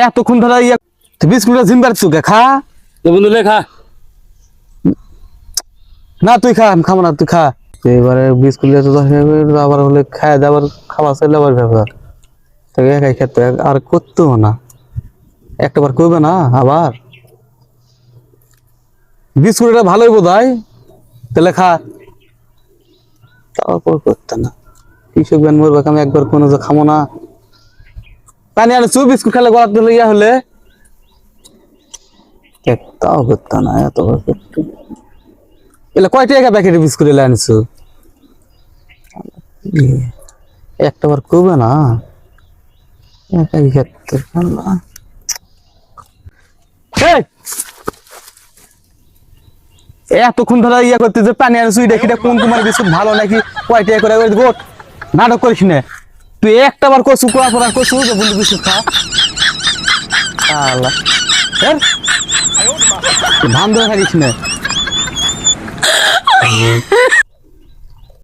এতক্ষণ ধরে বিস্কুটটা জিম্বার চুকে খা বন্ধু লেখা না, তুই খা, আমি খাবো না, তুই খা। এবারে বিস্কুট আবার হলে খায় দাবার খাওয়া চাইলে আবার ব্যাপার তোকে একাই খেতে আর করতেও না, একটাবার করবে না আবার। বিস্কুট এটা ভালোই বোধ হয়, তাহলে খা। তারপর করতে না কৃষক ব্যান মরবে, আমি একবার কোনো যে খামো না। পানি আনছু বিস্কুট খেলে গলা তুলে ইয়া হলে তাও করতে না, এত করতে এলে কয় টাকা প্যাকেটে বিস্কুট এলে আনছু? একটা বার করবে না, একাই খেতে এতক্ষণ ধরে ইয়া করতে যে পানি আনছু এটা কোন তোমার বিস্কুট ভালো নাকি কয় টাকা করে গোট নাটক করিস না। তুই একটা বার কচু কোয়া পড়া কচু যে বলি বিস্কুট খা আল্লাহ ধান ধরে খাইস না।